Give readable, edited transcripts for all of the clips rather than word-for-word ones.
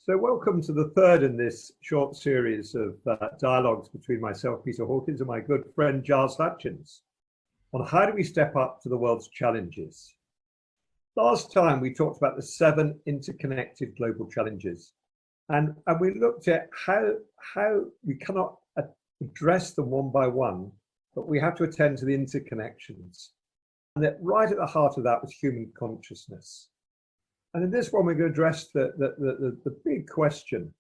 So welcome to the third in this short series of dialogues between myself, Peter Hawkins, and my good friend Giles Hutchins on how do we step up to the world's challenges. Last time we talked about the 7 interconnected global challenges, and we looked at how we cannot address them one by one, but we have to attend to the interconnections. And that right at the heart of that was human consciousness. And in this one, we're going to address the big question,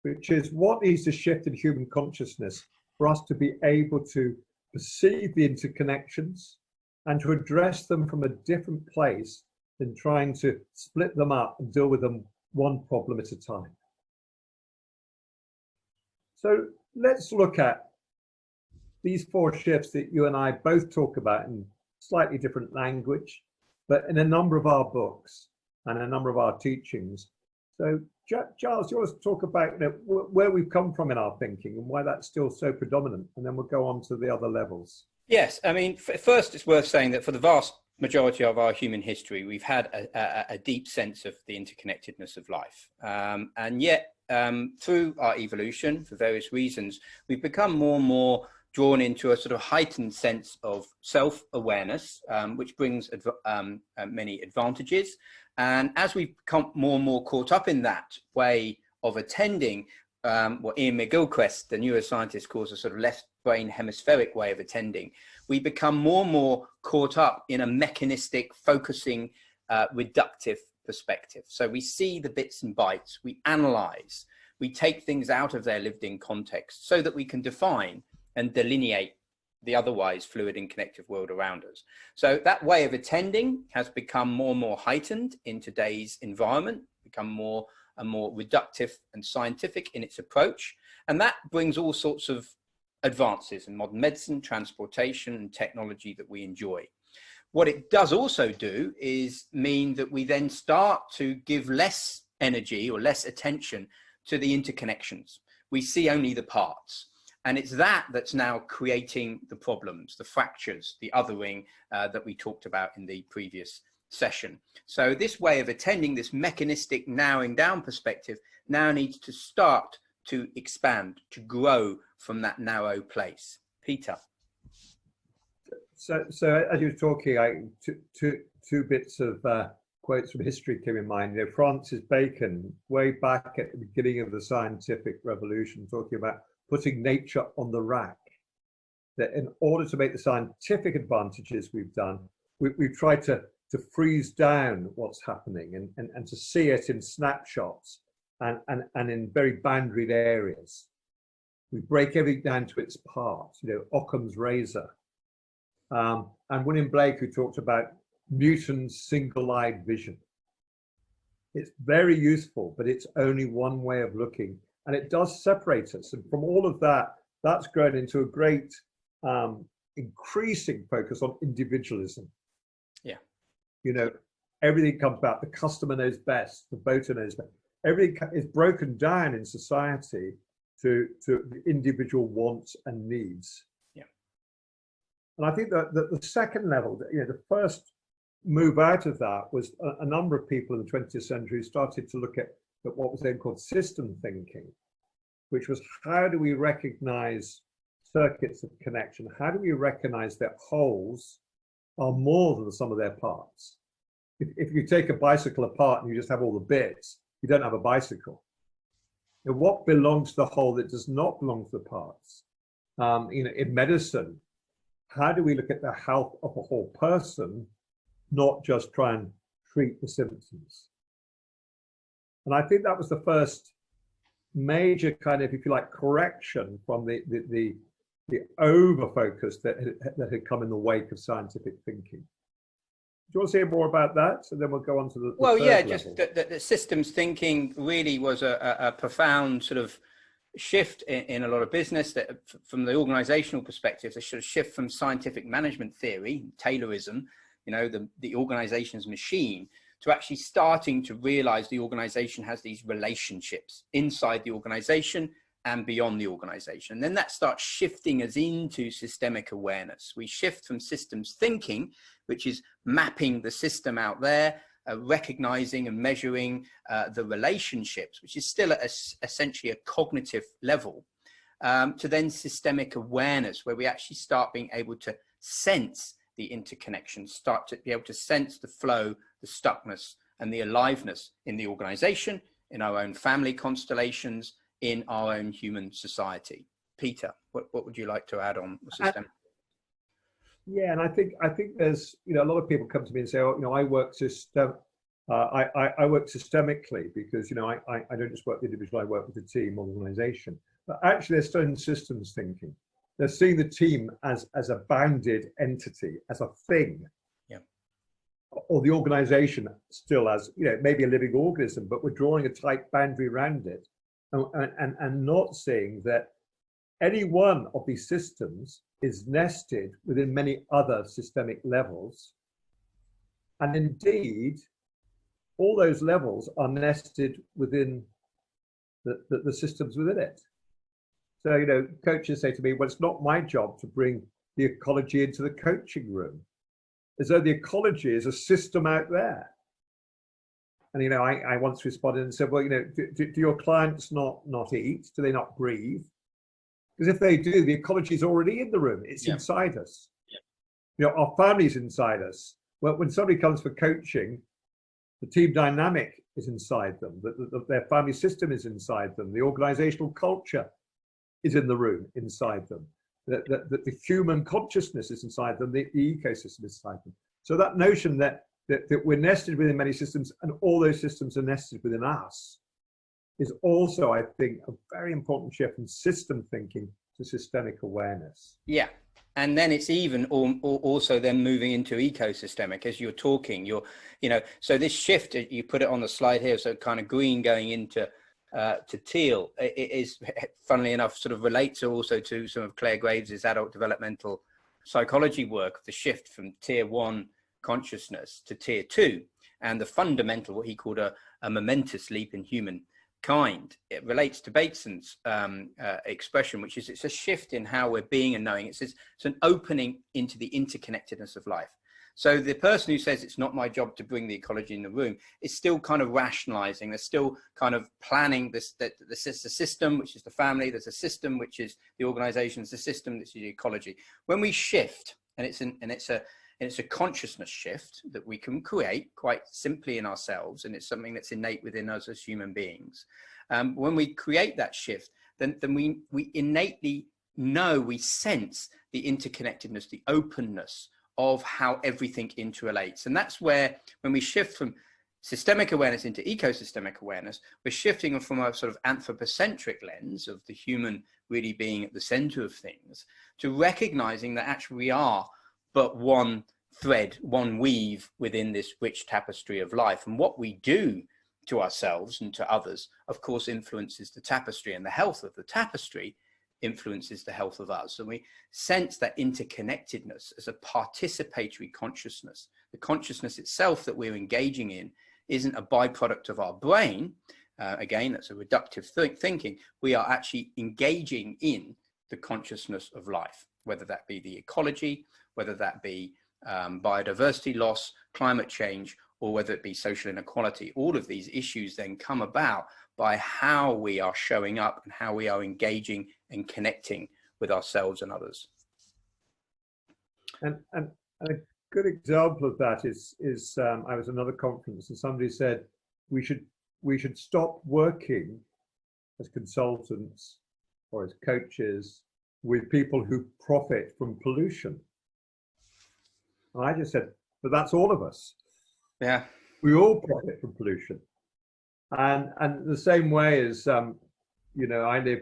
which is what needs to shift in human consciousness for us to be able to perceive the interconnections and to address them from a different place than trying to split them up and deal with them one problem at a time. So let's look at these 4 shifts that you and I both talk about in slightly different language, but in a number of our books and a number of our teachings. So Giles, you want to talk about where we've come from in our thinking and why that's still so predominant, and then we'll go on to the other levels. Yes, I mean, first it's worth saying that for the vast majority of our human history, we've had a deep sense of the interconnectedness of life. And yet, through our evolution, for various reasons, we've become more and more drawn into a sort of heightened sense of self-awareness, which brings many advantages. And as we've become more and more caught up in that way of attending, what Ian McGilchrist, the neuroscientist, calls a sort of left brain hemispheric way of attending, we become more and more caught up in a mechanistic, focusing, reductive perspective. So we see the bits and bytes, we analyze, we take things out of their lived in context so that we can define and delineate the otherwise fluid and connected world around us. So that way of attending has become more and more heightened in today's environment, become more and more reductive and scientific in its approach. And that brings all sorts of advances in modern medicine, transportation, and technology that we enjoy. What it does also do is mean that we then start to give less energy or less attention to the interconnections. We see only the parts. And it's that that's now creating the problems, the fractures, the othering that we talked about in the previous session. So this way of attending, this mechanistic narrowing down perspective, now needs to start to expand, to grow from that narrow place. Peter. So as you were talking, two bits of quotes from history came in mind. You know, Francis Bacon, way back at the beginning of the scientific revolution, talking about putting nature on the rack, that in order to make the scientific advantages we've done, we've tried to freeze down what's happening and to see it in snapshots and in very boundaried areas. We break everything down to its parts, you know, Occam's razor. And William Blake, who talked about Newton's single-eyed vision. It's very useful, but it's only one way of looking. And it does separate us. And from all of that, that's grown into a great increasing focus on individualism. Yeah. You know, everything comes about the customer knows best, the voter knows best. Everything is broken down in society to the individual wants and needs. Yeah. And I think that the second level, you know, the first move out of that was a number of people in the 20th century who started to look at what was then called system thinking, which was how do we recognize circuits of connection? How do we recognize that wholes are more than the sum of their parts? If you take a bicycle apart and you just have all the bits, you don't have a bicycle. And what belongs to the whole that does not belong to the parts? You know, in medicine, how do we look at the health of a whole person, not just try and treat the symptoms? And I think that was the first major kind of, if you like, correction from the over focus that had come in the wake of scientific thinking. Do you want to say more about that? So then we'll go on to the well, yeah, level. just the systems thinking really was a profound sort of shift in a lot of business, that from the organizational perspective, a sort of shift from scientific management theory, Taylorism, you know, the organization's machine, to actually starting to realize the organization has these relationships inside the organization and beyond the organization. And then that starts shifting us into systemic awareness. We shift from systems thinking, which is mapping the system out there, recognizing and measuring the relationships, which is still at essentially a cognitive level, to then systemic awareness, where we actually start being able to sense the interconnection, start to be able to sense the flow, the stuckness, and the aliveness in the organization, in our own family constellations, in our own human society. Peter, what would you like to add on the system? Yeah, and I think there's, you know, a lot of people come to me and say, oh, you know, I work I work systemically because, you know, I don't just work with the individual, I work with the team or the organization. But actually, they're still in systems thinking. They're seeing the team as a bounded entity, as a thing. Yeah. Or the organization still as, you know, maybe a living organism, but we're drawing a tight boundary around it, and not seeing that any one of these systems is nested within many other systemic levels. And indeed, all those levels are nested within the systems within it. So, you know, coaches say to me, well, it's not my job to bring the ecology into the coaching room, as though the ecology is a system out there. And, you know, I once responded and said, well, you know, do your clients not eat? Do they not breathe? Because if they do, the ecology is already in the room. It's inside us. Yeah. You know, our family's inside us. Well, when somebody comes for coaching, the team dynamic is inside them. Their family system is inside them. The organizational culture is in the room, inside them. The human consciousness is inside them. The ecosystem is inside them. So that notion that we're nested within many systems and all those systems are nested within us is also, I think, a very important shift from system thinking to systemic awareness. Yeah. And then it's even also then moving into ecosystemic as you're talking, you know, so this shift, you put it on the slide here, so kind of green going into to teal, it is, funnily enough, sort of relates also to some of Claire Graves' adult developmental psychology work, the shift from tier 1 consciousness to tier 2, and the fundamental, what he called a momentous leap in human kind. It relates to Bateson's expression, which is it's a shift in how we're being and knowing. It's an opening into the interconnectedness of life. So the person who says it's not my job to bring the ecology in the room is still kind of rationalizing. They're still kind of planning this, that there's a system, which is the family. There's a system, which is the organization. There's a system, which is the ecology. When we shift, and it's a consciousness shift that we can create quite simply in ourselves, and it's something that's innate within us as human beings. When we create that shift, then we innately know, we sense the interconnectedness, the openness of how everything interrelates. And that's where, when we shift from systemic awareness into ecosystemic awareness, we're shifting from a sort of anthropocentric lens of the human really being at the center of things, to recognizing that actually we are but one thread, one weave within this rich tapestry of life. And what we do to ourselves and to others, of course, influences the tapestry, and the health of the tapestry influences the health of us. And we sense that interconnectedness as a participatory consciousness. The consciousness itself that we're engaging in isn't a byproduct of our brain. Again, that's a reductive thinking. We are actually engaging in the consciousness of life, whether that be the ecology, whether that be biodiversity loss, climate change, or whether it be social inequality. All of these issues then come about by how we are showing up and how we are engaging and connecting with ourselves and others. And a good example of that is I was at another conference and somebody said we should stop working as consultants or as coaches with people who profit from pollution. And I just said, but that's all of us. Yeah, we all profit from pollution. And the same way as, you know, I live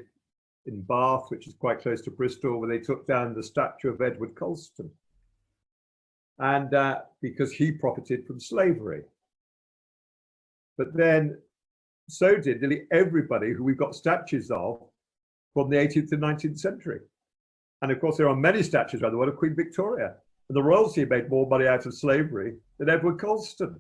in Bath, which is quite close to Bristol, where they took down the statue of Edward Colston. And because he profited from slavery. But then so did nearly everybody who we've got statues of from the 18th and 19th century. And of course, there are many statues around the world of Queen Victoria. And the royalty made more money out of slavery than Edward Colston.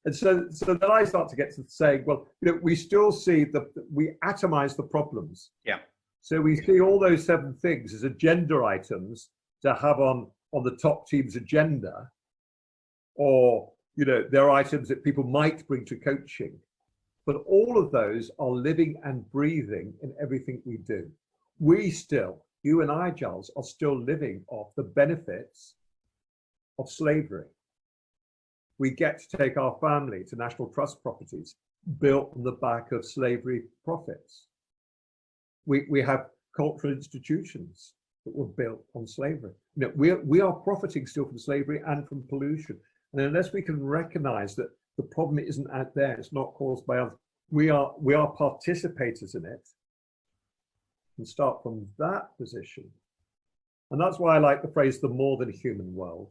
And so then I start to get to saying, well, you know, we still see we atomize the problems. Yeah. So we see all those 7 things as agenda items to have on the top team's agenda, or, you know, there are items that people might bring to coaching, but all of those are living and breathing in everything we do. We still, you and I, Giles, are still living off the benefits of slavery. We get to take our family to National Trust properties built on the back of slavery profits. We have cultural institutions that were built on slavery. You know, we are profiting still from slavery and from pollution. And unless we can recognize that the problem isn't out there, it's not caused by us, we are participators in it, and start from that position. And that's why I like the phrase the more than human world,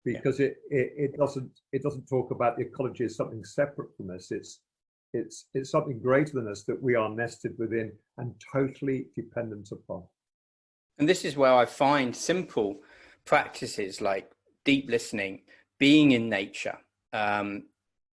because it doesn't talk about the ecology as something separate from us. It's something greater than us that we are nested within and totally dependent upon. And this is where I find simple practices like deep listening, being in nature,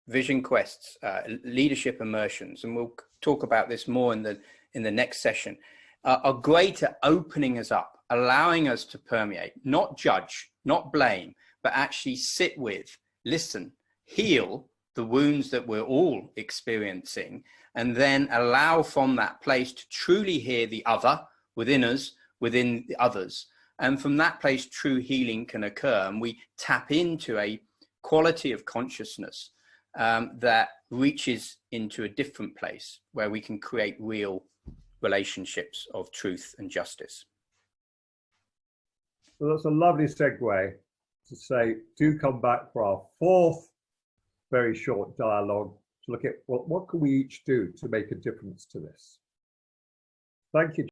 vision quests, leadership immersions, and we'll talk about this more in the next session, are great at opening us up, allowing us to permeate, not judge, not blame, but actually sit with, listen, heal the wounds that we're all experiencing, and then allow from that place to truly hear the other within us, within the others. And from that place, true healing can occur. And we tap into a quality of consciousness that reaches into a different place where we can create real relationships of truth and justice. So that's a lovely segue to say, do come back for our fourth very short dialogue to look at what can we each do to make a difference to this. Thank you.